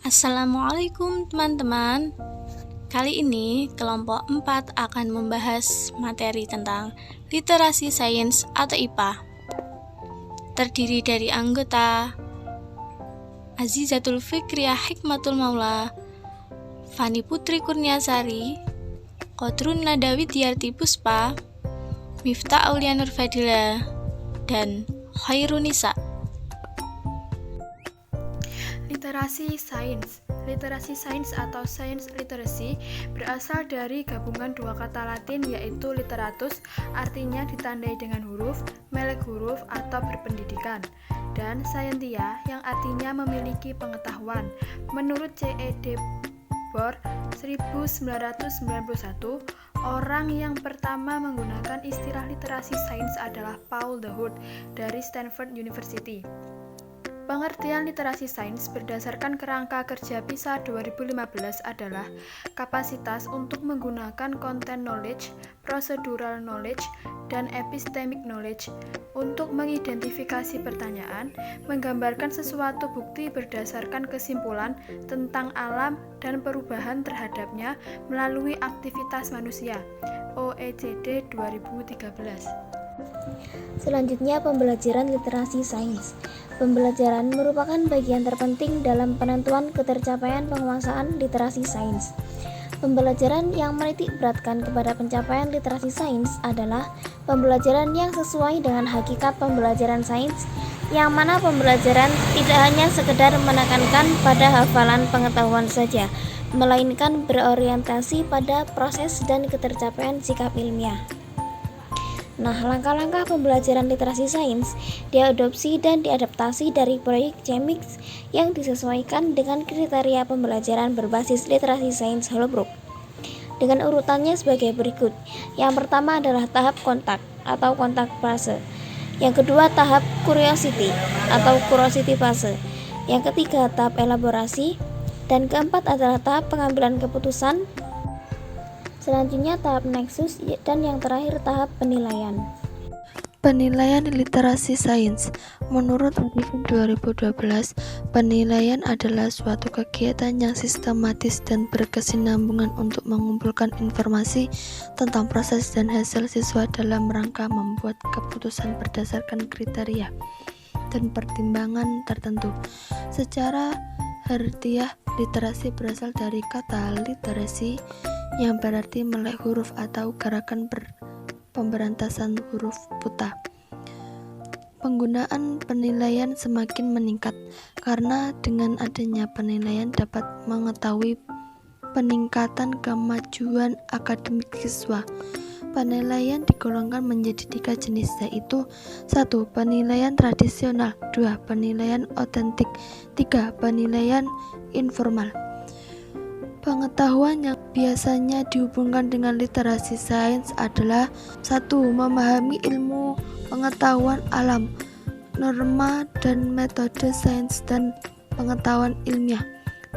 Assalamualaikum teman-teman. Kali ini kelompok 4 akan membahas materi tentang literasi sains atau IPA. Terdiri dari anggota Azizatul Fikriyah Hikmatul Maula, Fani Putri Kurniasari, Qadrun Nada Widyarti Puspa, Miftah Aulia Nur Fadila, dan Khairunisa. Literasi sains. Literasi sains atau science literacy berasal dari gabungan dua kata Latin yaitu literatus, artinya ditandai dengan huruf, melek huruf atau berpendidikan, dan scientia yang artinya memiliki pengetahuan. Menurut C.E.D. Bohr 1991, orang yang pertama menggunakan istilah literasi sains adalah Paul de Hout dari Stanford University. Pengertian literasi sains berdasarkan kerangka kerja PISA 2015 adalah kapasitas untuk menggunakan content knowledge, procedural knowledge, dan epistemic knowledge untuk mengidentifikasi pertanyaan, menggambarkan sesuatu bukti berdasarkan kesimpulan tentang alam dan perubahan terhadapnya melalui aktivitas manusia. OECD 2013. Selanjutnya, pembelajaran literasi sains. Pembelajaran merupakan bagian terpenting dalam penentuan ketercapaian penguasaan literasi sains. Pembelajaran yang menitik beratkan kepada pencapaian literasi sains adalah pembelajaran yang sesuai dengan hakikat pembelajaran sains, yang mana pembelajaran tidak hanya sekedar menekankan pada hafalan pengetahuan saja, melainkan berorientasi pada proses dan ketercapaian sikap ilmiah. Nah, langkah-langkah pembelajaran literasi sains diadopsi dan diadaptasi dari proyek CEMIX yang disesuaikan dengan kriteria pembelajaran berbasis literasi sains Holbrook. Dengan urutannya sebagai berikut. Yang pertama adalah tahap kontak atau kontak fase. Yang kedua tahap curiosity atau curiosity fase. Yang ketiga tahap elaborasi. Dan keempat adalah tahap pengambilan keputusan. Selanjutnya tahap nexus, dan yang terakhir tahap penilaian. Penilaian literasi sains. Menurut Adivin 2012, penilaian adalah suatu kegiatan yang sistematis dan berkesinambungan untuk mengumpulkan informasi tentang proses dan hasil siswa dalam rangka membuat keputusan berdasarkan kriteria dan pertimbangan tertentu. Secara harfiah, literasi berasal dari kata literasi yang berarti melek huruf atau gerakan pemberantasan huruf buta. Penggunaan penilaian semakin meningkat karena dengan adanya penilaian dapat mengetahui peningkatan kemajuan akademik siswa. Penilaian digolongkan menjadi 3 jenis, yaitu 1. Penilaian tradisional, 2. Penilaian otentik, 3. Penilaian informal. Pengetahuan yang biasanya dihubungkan dengan literasi sains adalah 1. Memahami ilmu pengetahuan alam, norma dan metode sains dan pengetahuan ilmiah.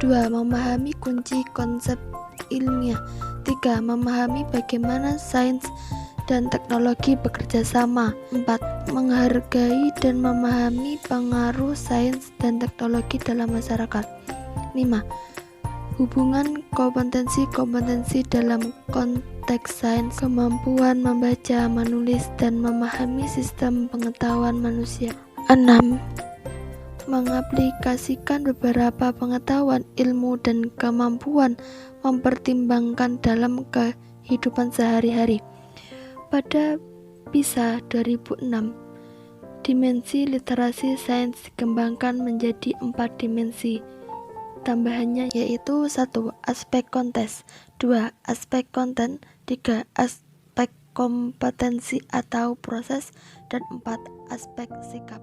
2. Memahami kunci konsep ilmiah. 3. Memahami bagaimana sains dan teknologi bekerja sama. 4. Menghargai dan memahami pengaruh sains dan teknologi dalam masyarakat. 5. Hubungan kompetensi-kompetensi dalam konteks sains, kemampuan membaca, menulis, dan memahami sistem pengetahuan manusia. 6. Mengaplikasikan beberapa pengetahuan, ilmu, dan kemampuan mempertimbangkan dalam kehidupan sehari-hari. Pada PISA 2006, dimensi literasi sains dikembangkan menjadi 4 dimensi. Tambahannya yaitu 1. Aspek kontes, 2. Aspek konten, 3. Aspek kompetensi atau proses, dan 4. Aspek sikap.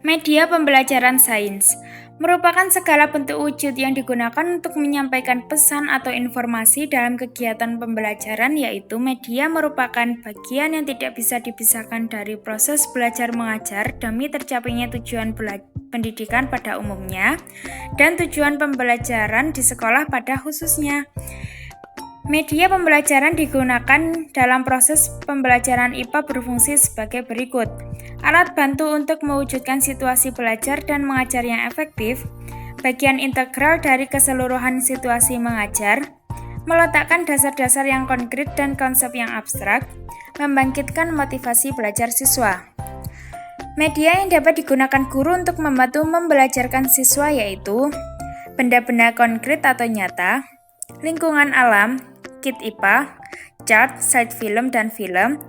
Media pembelajaran sains merupakan segala bentuk wujud yang digunakan untuk menyampaikan pesan atau informasi dalam kegiatan pembelajaran, yaitu media merupakan bagian yang tidak bisa dipisahkan dari proses belajar mengajar demi tercapainya tujuan pendidikan pada umumnya dan tujuan pembelajaran di sekolah pada khususnya. Media pembelajaran digunakan dalam proses pembelajaran IPA berfungsi sebagai berikut. Alat bantu untuk mewujudkan situasi belajar dan mengajar yang efektif, bagian integral dari keseluruhan situasi mengajar, meletakkan dasar-dasar yang konkret dan konsep yang abstrak, membangkitkan motivasi belajar siswa. Media yang dapat digunakan guru untuk membantu membelajarkan siswa yaitu benda-benda konkret atau nyata, lingkungan alam, kit IPA, chart, slide film dan film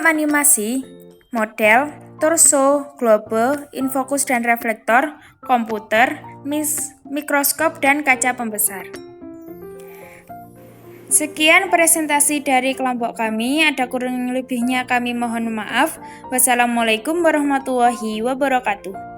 animasi, model, torso, globe, infokus dan reflektor, komputer, mikroskop, dan kaca pembesar. Sekian presentasi dari kelompok kami, ada kurang lebihnya kami mohon maaf. Wassalamualaikum warahmatullahi wabarakatuh.